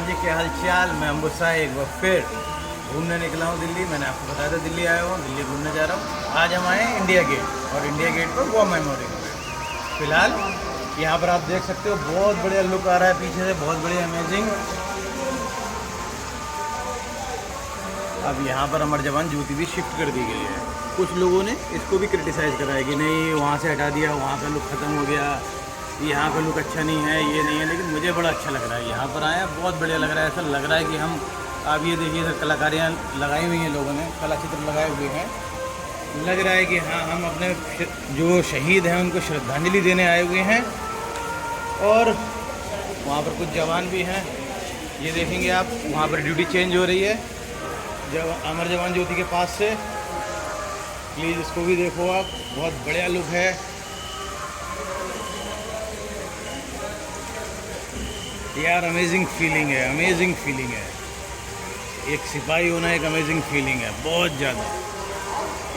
जी, क्या हाल चाल। मैं अम्बुसा एक बार फिर घूमने निकला हूँ दिल्ली। मैंने आपको बताया था दिल्ली आया हूँ, दिल्ली घूमने जा रहा हूँ। आज हम आए हैं इंडिया गेट, और इंडिया गेट पर वॉर मेमोरियल पे। फिलहाल यहाँ पर आप देख सकते हो बहुत बढ़िया लुक आ रहा है पीछे से, बहुत बढ़िया अमेजिंग। अब यहाँ पर अमर जवान ज्योति भी शिफ्ट कर दी गई है। कुछ लोगों ने इसको भी क्रिटिसाइज़ करा है कि नहीं वहाँ से हटा दिया, वहाँ का लुक ख़त्म हो गया, यहाँ का लुक अच्छा नहीं है, ये नहीं है। लेकिन मुझे बड़ा अच्छा लग रहा है, यहाँ पर आया बहुत बढ़िया लग रहा है। ऐसा लग रहा है कि हम, आप ये देखिए सर, कलाकारियाँ लगाई हुई हैं, लोगों ने कला चित्र लगाए हुए हैं। लग रहा है कि हाँ, हम अपने जो शहीद हैं उनको श्रद्धांजलि देने आए हुए हैं। और वहाँ पर कुछ जवान भी हैं, ये देखेंगे आप, वहाँ पर ड्यूटी चेंज हो रही है जब अमर जवान ज्योति के पास से। प्लीज़ इसको भी देखो आप, बहुत बढ़िया लुक है। यार अमेजिंग फीलिंग है, अमेजिंग फीलिंग है। एक सिपाही होना एक अमेजिंग फीलिंग है, बहुत ज़्यादा।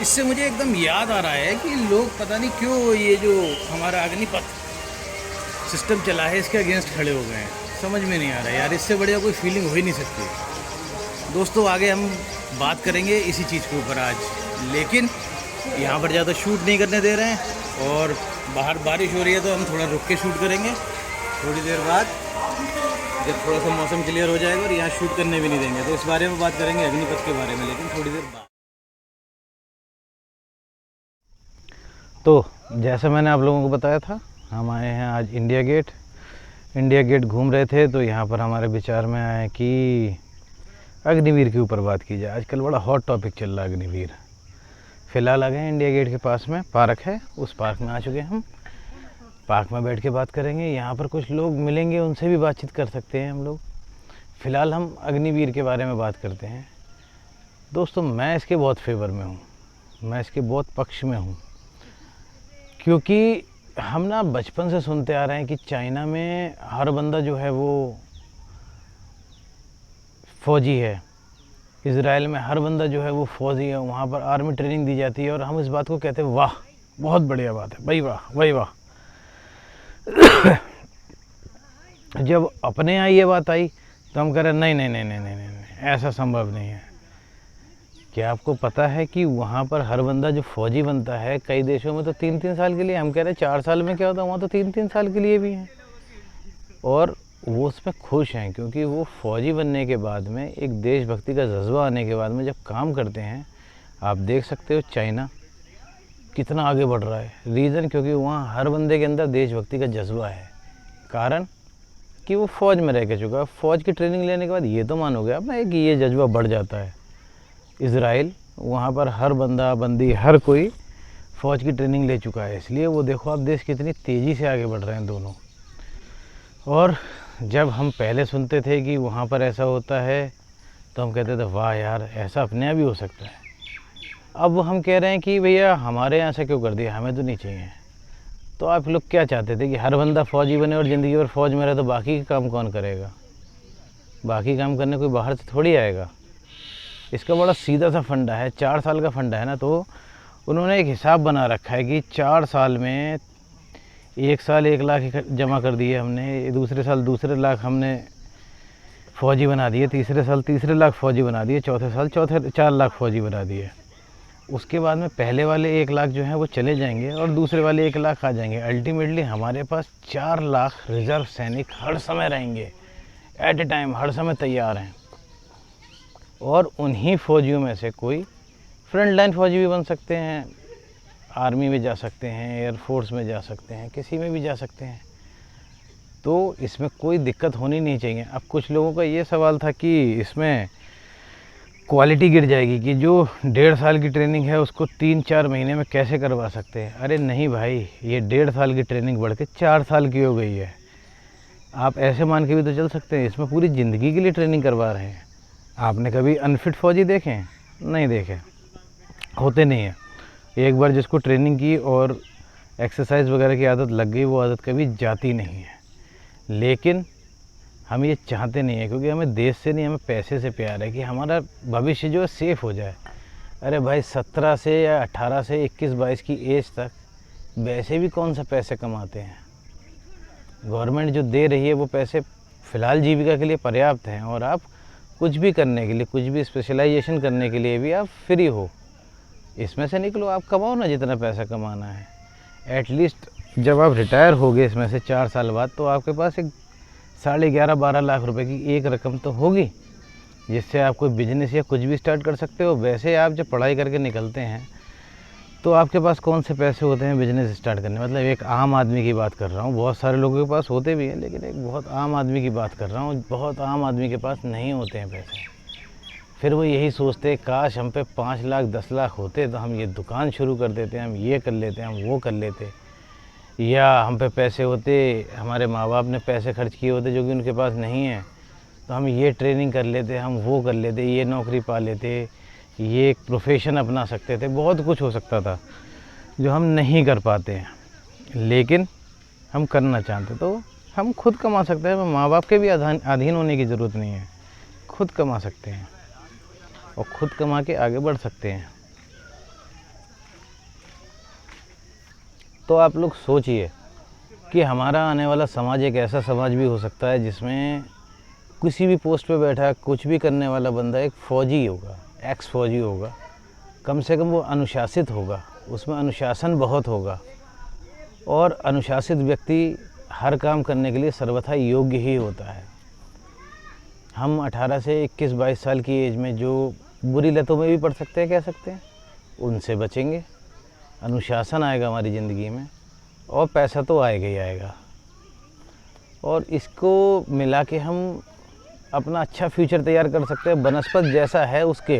इससे मुझे एकदम याद आ रहा है कि लोग पता नहीं क्यों ये जो हमारा अग्निपथ सिस्टम चला है इसके अगेंस्ट खड़े हो गए हैं। समझ में नहीं आ रहा है यार, इससे बढ़िया कोई फीलिंग हो ही नहीं सकती। दोस्तों आगे हम बात करेंगे इसी चीज़ के ऊपर आज, लेकिन यहाँ पर ज़्यादा शूट नहीं करने दे रहे हैं। और बाहर बारिश हो रही है तो हम थोड़ा रुक के शूट करेंगे थोड़ी देर बाद, जब थोड़ा सा मौसम क्लियर हो जाएगा। और यहाँ शूट करने भी नहीं देंगे, तो इस बारे में बात करेंगे अग्निपथ के बारे में, लेकिन थोड़ी देर बाद। तो जैसे मैंने आप लोगों को बताया था, हम आए हैं आज इंडिया गेट। इंडिया गेट घूम रहे थे तो यहाँ पर हमारे विचार में आया कि अग्निवीर के ऊपर बात की जाए। आजकल बड़ा हॉट टॉपिक चल रहा है अग्निवीर। फ़िलहाल आ गए इंडिया गेट के पास में पार्क है, उस पार्क में आ चुके हैं हम। पार्क में बैठ के बात करेंगे, यहाँ पर कुछ लोग मिलेंगे, उनसे भी बातचीत कर सकते हैं हम लोग। फ़िलहाल हम अग्निवीर के बारे में बात करते हैं। दोस्तों मैं इसके बहुत फेवर में हूँ, मैं इसके बहुत पक्ष में हूँ, क्योंकि हम ना बचपन से सुनते आ रहे हैं कि चाइना में हर बंदा जो है वो फ़ौजी है, इज़राइल में हर बंदा जो है वो फ़ौजी है, वहाँ पर आर्मी ट्रेनिंग दी जाती है। और हम इस बात को कहते हैं वाह, बहुत बढ़िया बात है भाई, वाह भाई वाह। जब अपने यहाँ ये बात आई तो हम कह रहे नहीं नहीं नहीं नहीं नहीं नहीं, नहीं ऐसा संभव नहीं है। क्या आपको पता है कि वहाँ पर हर बंदा जो फ़ौजी बनता है, कई देशों में तो 3-3 साल के लिए, हम कह रहे हैं 4 साल में क्या होता है, वहाँ तो 3-3 साल के लिए भी हैं। और वो उसमें खुश हैं, क्योंकि वो फ़ौजी बनने के बाद में एक देशभक्ति का जज्बा आने के बाद में जब काम करते हैं, आप देख सकते हो चाइना कितना आगे बढ़ रहा है। रीज़न क्योंकि वहाँ हर बंदे के अंदर देशभक्ति का जज्बा है, कारण कि वो फ़ौज में रह के चुका है। फ़ौज की ट्रेनिंग लेने के बाद ये तो मानोगे आप ना कि ये जज्बा बढ़ जाता है। इज़राइल, वहाँ पर हर बंदा बंदी हर कोई फ़ौज की ट्रेनिंग ले चुका है, इसलिए वो देखो आप देश कितनी तेज़ी से आगे बढ़ रहे हैं दोनों। और जब हम पहले सुनते थे कि वहाँ पर ऐसा होता है तो हम कहते थे वाह यार, ऐसा अपने यहाँ भी हो सकता है। अब हम कह रहे हैं कि भैया हमारे यहाँ से क्यों कर दिया, हमें तो नहीं चाहिए। तो आप लोग क्या चाहते थे कि हर बंदा फ़ौजी बने और ज़िंदगी भर फ़ौज में रहे, तो बाकी का काम कौन करेगा? बाकी काम करने कोई बाहर से थोड़ी आएगा। इसका बड़ा सीधा सा फंडा है, 4 साल का फंडा है ना। तो उन्होंने एक हिसाब बना रखा है कि 4 साल में एक साल 1 लाख जमा कर दिए हमने, दूसरे साल दूसरे लाख हमने फ़ौजी बना दिए, तीसरे साल तीसरे लाख फ़ौजी बना दिए, चौथे साल 4 लाख फ़ौजी बना दिए। उसके बाद में पहले वाले 1 लाख जो हैं वो चले जाएंगे और दूसरे वाले 1 लाख आ जाएंगे। अल्टीमेटली हमारे पास 4 लाख रिज़र्व सैनिक हर समय रहेंगे, एट ए टाइम, हर समय तैयार हैं। और उन्हीं फ़ौजियों में से कोई फ्रंट लाइन फ़ौजी भी बन सकते हैं, आर्मी में जा सकते हैं, एयरफोर्स में जा सकते हैं, किसी में भी जा सकते हैं। तो इसमें कोई दिक्कत होनी नहीं चाहिए। अब कुछ लोगों का ये सवाल था कि इसमें क्वालिटी गिर जाएगी, कि जो 1.5 साल की ट्रेनिंग है उसको 3-4 महीने में कैसे करवा सकते हैं। अरे नहीं भाई, ये 1.5 साल की ट्रेनिंग बढ़ के 4 साल की हो गई है। आप ऐसे मान के भी तो चल सकते हैं, इसमें पूरी ज़िंदगी के लिए ट्रेनिंग करवा रहे हैं। आपने कभी अनफिट फ़ौजी देखे हैं? नहीं देखे, होते नहीं हैं। एक बार जिसको ट्रेनिंग की और एक्सरसाइज वगैरह की आदत लग गई, वो आदत कभी जाती नहीं है। लेकिन हम ये चाहते नहीं हैं, क्योंकि हमें देश से नहीं, हमें पैसे से प्यार है कि हमारा भविष्य जो है सेफ़ हो जाए। अरे भाई 17 से या 18 से 21-22 की एज तक वैसे भी कौन सा पैसे कमाते हैं। गवर्नमेंट जो दे रही है वो पैसे फ़िलहाल जीविका के लिए पर्याप्त हैं और आप कुछ भी करने के लिए, कुछ भी स्पेशलाइजेशन करने के लिए भी आप फ्री हो। इसमें से निकलो, आप कमाओ ना जितना पैसा कमाना है। एटलीस्ट जब आप रिटायर होगे इसमें से 4 साल बाद, तो आपके पास एक 11.5-12 लाख रुपए की एक रकम तो होगी, जिससे आप कोई बिजनेस या कुछ भी स्टार्ट कर सकते हो। वैसे आप जब पढ़ाई करके निकलते हैं तो आपके पास कौन से पैसे होते हैं बिजनेस स्टार्ट करने, मतलब एक आम आदमी की बात कर रहा हूँ। बहुत सारे लोगों के पास होते भी हैं, लेकिन एक बहुत आम आदमी की बात कर रहा हूँ। बहुत आम आदमी के पास नहीं होते हैं पैसे। फिर वो यही सोचते, काश हम पे 5 लाख 10 लाख होते तो हम ये दुकान शुरू कर देते, हम ये कर लेते, हम वो कर लेते। या हम पे पैसे होते, हमारे माँ बाप ने पैसे खर्च किए होते जो कि उनके पास नहीं है, तो हम ये ट्रेनिंग कर लेते, हम वो कर लेते, ये नौकरी पा लेते, ये एक प्रोफेशन अपना सकते थे। बहुत कुछ हो सकता था जो हम नहीं कर पाते हैं, लेकिन हम करना चाहते तो हम खुद कमा सकते हैं। माँ बाप के भी अधीन होने की ज़रूरत नहीं है, खुद कमा सकते हैं और खुद कमा के आगे बढ़ सकते हैं। तो आप लोग सोचिए कि हमारा आने वाला समाज एक ऐसा समाज भी हो सकता है जिसमें किसी भी पोस्ट पे बैठा कुछ भी करने वाला बंदा एक फ़ौजी होगा, एक्स फ़ौजी होगा। कम से कम वो अनुशासित होगा, उसमें अनुशासन बहुत होगा, और अनुशासित व्यक्ति हर काम करने के लिए सर्वथा योग्य ही होता है। हम 18 से 21-22 साल की एज में जो बुरी लतों में भी पड़ सकते हैं, कह सकते हैं, उनसे बचेंगे। अनुशासन आएगा हमारी ज़िंदगी में और पैसा तो आएगा ही आएगा, और इसको मिला के हम अपना अच्छा फ्यूचर तैयार कर सकते हैं। बनस्पत जैसा है उसके,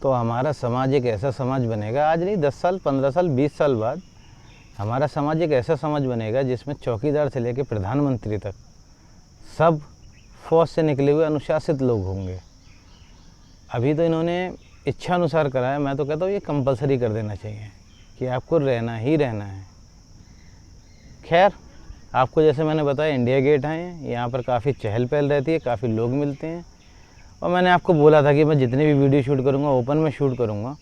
तो हमारा समाज एक ऐसा समाज बनेगा, आज नहीं 10 साल 15 साल 20 साल बाद हमारा समाज एक ऐसा समाज बनेगा जिसमें चौकीदार से लेकर प्रधानमंत्री तक सब फौज से निकले हुए अनुशासित लोग होंगे। अभी तो इन्होंने इच्छा अनुसार करा है, मैं तो कहता हूँ ये कंपलसरी कर देना चाहिए कि आपको रहना ही रहना है। खैर, आपको जैसे मैंने बताया, इंडिया गेट आए हैं, यहाँ पर काफ़ी चहल पहल रहती है, काफ़ी लोग मिलते हैं, और मैंने आपको बोला था कि मैं जितने भी वीडियो शूट करूँगा ओपन में शूट करूँगा।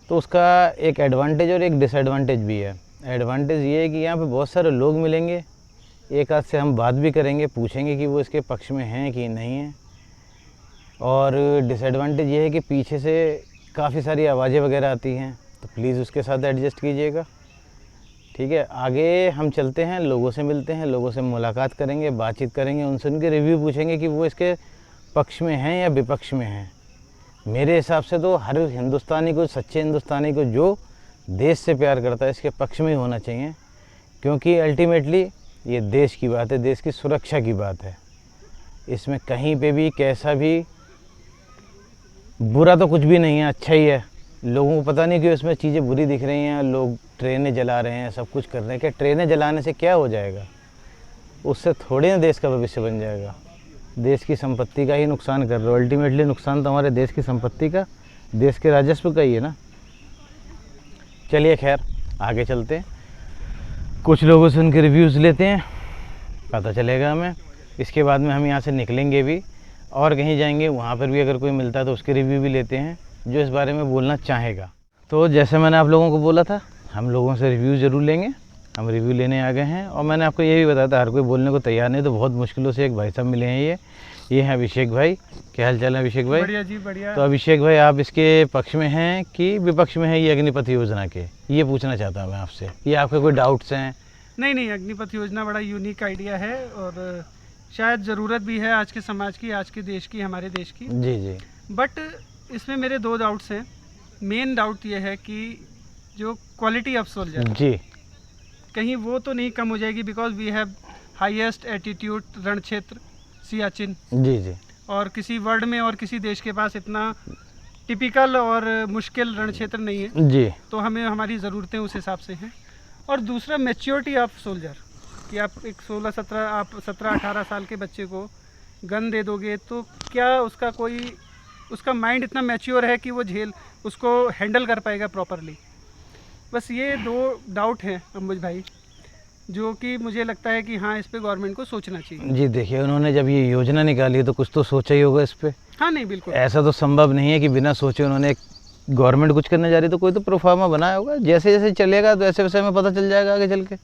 तो उसका एक एडवांटेज और एक डिसएडवांटेज भी है। एडवांटेज ये है कि यहाँ पे बहुत सारे लोग मिलेंगे, एक आध से हम बात भी करेंगे, पूछेंगे कि वो इसके पक्ष में हैं कि नहीं हैं। और डिसएडवांटेज ये है कि पीछे से काफ़ी सारी आवाज़ें वगैरह आती हैं, तो प्लीज़ उसके साथ एडजस्ट कीजिएगा, ठीक है। आगे हम चलते हैं, लोगों से मिलते हैं, लोगों से मुलाकात करेंगे, बातचीत करेंगे, उनसे उनके रिव्यू पूछेंगे कि वो इसके पक्ष में हैं या विपक्ष में हैं। मेरे हिसाब से तो हर हिंदुस्तानी को, सच्चे हिंदुस्तानी को जो देश से प्यार करता है, इसके पक्ष में ही होना चाहिए, क्योंकि अल्टीमेटली ये देश की बात है, देश की सुरक्षा की बात है। इसमें कहीं पे भी कैसा भी बुरा तो कुछ भी नहीं है, अच्छा ही है। लोगों को पता नहीं क्यों इसमें चीज़ें बुरी दिख रही हैं। लोग ट्रेनें जला रहे हैं, सब कुछ कर रहे हैं। क्या ट्रेनें जलाने से क्या हो जाएगा? उससे थोड़े ना देश का भविष्य बन जाएगा। देश की संपत्ति का ही नुकसान कर रहे हो। अल्टीमेटली नुकसान तो हमारे देश की संपत्ति का, देश के राजस्व का ही है ना। चलिए खैर, आगे चलते हैं, कुछ लोगों से उनके रिव्यूज़ लेते हैं, पता चलेगा हमें। इसके बाद में हम यहाँ से निकलेंगे भी और कहीं जाएंगे, वहाँ पर भी अगर कोई मिलता है तो उसके रिव्यू भी लेते हैं जो इस बारे में बोलना चाहेगा। तो जैसे मैंने आप लोगों को बोला था, हम लोगों से रिव्यू ज़रूर लेंगे। हम रिव्यू लेने आ गए हैं, और मैंने आपको ये भी बताया था हर कोई बोलने को तैयार नहीं, तो बहुत मुश्किलों से एक भाई साहब मिले हैं। ये हैं अभिषेक भाई। क्या हाल चाल है अभिषेक भाई? बढ़िया जी, बढ़िया। तो अभिषेक भाई, आप इसके पक्ष में हैं कि विपक्ष में है ये अग्निपथ योजना के? ये पूछना चाहता हूँ मैं आपसे, ये आपके कोई डाउट्स हैं? नहीं, अग्निपथ योजना बड़ा यूनिक आइडिया है, और शायद ज़रूरत भी है आज के समाज की, आज के देश की, हमारे देश की। जी। बट इसमें मेरे 2 डाउट्स हैं। मेन डाउट ये है कि जो क्वालिटी ऑफ सोल्जर जी, कहीं वो तो नहीं कम हो जाएगी, because we have highest attitude रण क्षेत्र सियाचिन। जी। और किसी वर्ल्ड में और किसी देश के पास इतना टिपिकल और मुश्किल रण क्षेत्र नहीं है जी। तो हमें हमारी ज़रूरतें उस हिसाब से हैं। और दूसरा, मैच्योरिटी ऑफ सोल्जर, कि आप एक 17-18 साल के बच्चे को गन दे दोगे तो क्या उसका माइंड इतना मैच्योर है कि वो उसको हैंडल कर पाएगा प्रॉपरली। बस ये 2 डाउट हैं अंबुज भाई, जो कि मुझे लगता है कि हाँ, इस पे गवर्नमेंट को सोचना चाहिए। जी, देखिए, उन्होंने जब ये योजना निकाली है तो कुछ तो सोचा ही होगा इस पे। हाँ, नहीं, बिल्कुल ऐसा तो संभव नहीं है कि बिना सोचे उन्होंने, गवर्नमेंट कुछ करने जा रही तो कोई तो प्रोफार्मा बनाया होगा। जैसे जैसे चलेगा तो ऐसे वैसे हमें पता चल जाएगा आगे चल के।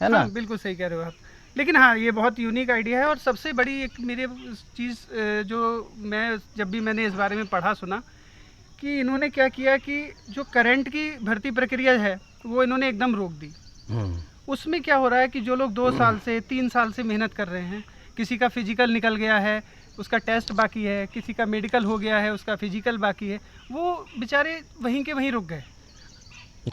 है ना। हाँ, बिल्कुल सही कह रहे हो आप। लेकिन हाँ, ये बहुत यूनिक आइडिया है। और सबसे बड़ी एक मेरे चीज़ जो मैं जब भी मैंने इस बारे में पढ़ा सुना कि इन्होंने क्या किया कि जो करंट की भर्ती प्रक्रिया है वो इन्होंने एकदम रोक दी। उसमें क्या हो रहा है कि जो लोग 2 साल से 3 साल से मेहनत कर रहे हैं, किसी का फिजिकल निकल गया है, उसका टेस्ट बाकी है, किसी का मेडिकल हो गया है, उसका फिजिकल बाकी है, वो बेचारे वहीं के वहीं रुक गए।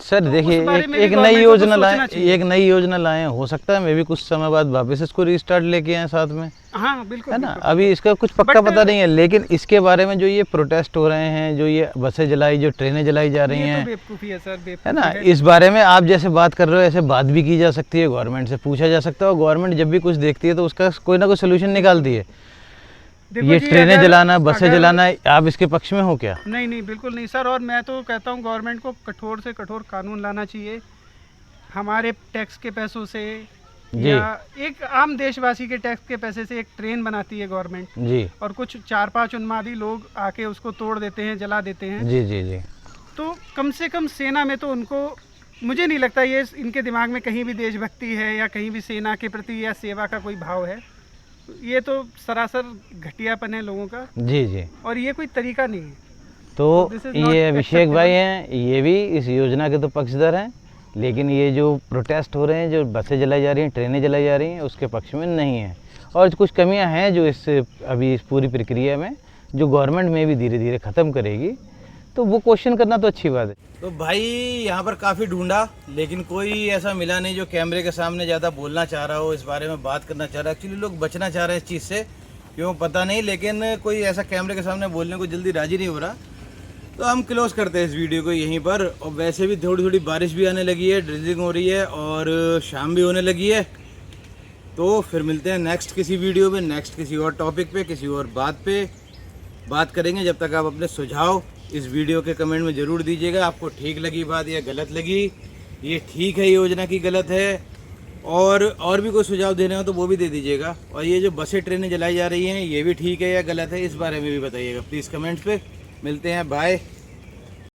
सर तो देखिए, उस बारे एक में भी एक नई गवर्नमेंट को योजना कुछ लाएं, सोचना चाहिए। एक नई योजना लाएं, हो सकता है मैं भी कुछ समय बाद वापस इसको रीस्टार्ट लेके आए साथ में, हाँ, बिल्कुल है ना। बिल्कुल। अभी इसका कुछ पक्का बट पता नहीं है, लेकिन इसके बारे में जो ये प्रोटेस्ट हो रहे हैं, जो ये बसें जलाई, जो ट्रेनें जलाई जा रही ये तो हैं, बेवकूफ़ी है सर, है बेवकूफ़ी ना, है। इस बारे में आप जैसे बात कर रहे हो ऐसे बात भी की जा सकती है, गवर्नमेंट से पूछा जा सकता है, और गवर्नमेंट जब भी कुछ देखती है तो उसका कोई ना कोई सोल्यूशन निकालती है। देखो ये जी, ट्रेनें अगर- जलाना, बसें अगर- जलाना, आप इसके पक्ष में हो क्या? नहीं नहीं, बिल्कुल नहीं सर। और मैं तो कहता हूँ गवर्नमेंट को कठोर से कठोर कानून लाना चाहिए। हमारे टैक्स के पैसों से जी। या एक आम देशवासी के टैक्स के पैसे से एक ट्रेन बनाती है गवर्नमेंट, जी और कुछ 4-5 उन्मादी लोग आके उसको तोड़ देते हैं, जला देते हैं। जी जी जी। तो कम से कम सेना में तो उनको, मुझे नहीं लगता ये इनके दिमाग में कहीं भी देशभक्ति है या कहीं भी सेना के प्रति या सेवा का कोई भाव है। ये तो सरासर घटियापन है लोगों का, जी जी। और ये कोई तरीका नहीं है। तो This is not ये अभिषेक भाई acceptable. हैं, ये भी इस योजना के तो पक्षधर हैं, लेकिन ये जो प्रोटेस्ट हो रहे हैं, जो बसें जलाई जा रही हैं, ट्रेनें जलाई जा रही हैं, उसके पक्ष में नहीं है। और कुछ कमियां हैं जो अभी इस पूरी प्रक्रिया में, जो गवर्नमेंट में भी धीरे धीरे ख़त्म करेगी, तो वो क्वेश्चन करना तो अच्छी बात है। तो भाई यहाँ पर काफ़ी ढूंढा, लेकिन कोई ऐसा मिला नहीं जो कैमरे के सामने ज़्यादा बोलना चाह रहा हो, इस बारे में बात करना चाह रहा है। एक्चुअली लोग बचना चाह रहे हैं इस चीज़ से, क्यों पता नहीं, लेकिन कोई ऐसा कैमरे के सामने बोलने को जल्दी राजी नहीं हो रहा। तो हम क्लोज करते हैं इस वीडियो को यहीं पर। और वैसे भी थोड़ी थोड़ी बारिश भी आने लगी है, ड्रिजलिंग हो रही है और शाम भी होने लगी है। तो फिर मिलते हैं नेक्स्ट किसी वीडियो में, नेक्स्ट किसी और टॉपिक पे, किसी और बात पे बात करेंगे। जब तक आप अपने सुझाव इस वीडियो के कमेंट में ज़रूर दीजिएगा। आपको ठीक लगी बात या गलत लगी, ये ठीक है योजना की गलत है, और भी कोई सुझाव देने हो तो वो भी दे दीजिएगा। और ये जो बसें ट्रेनें जलाई जा रही हैं, ये भी ठीक है या गलत है, इस बारे में भी बताइएगा प्लीज़ कमेंट्स पे। मिलते हैं, बाय।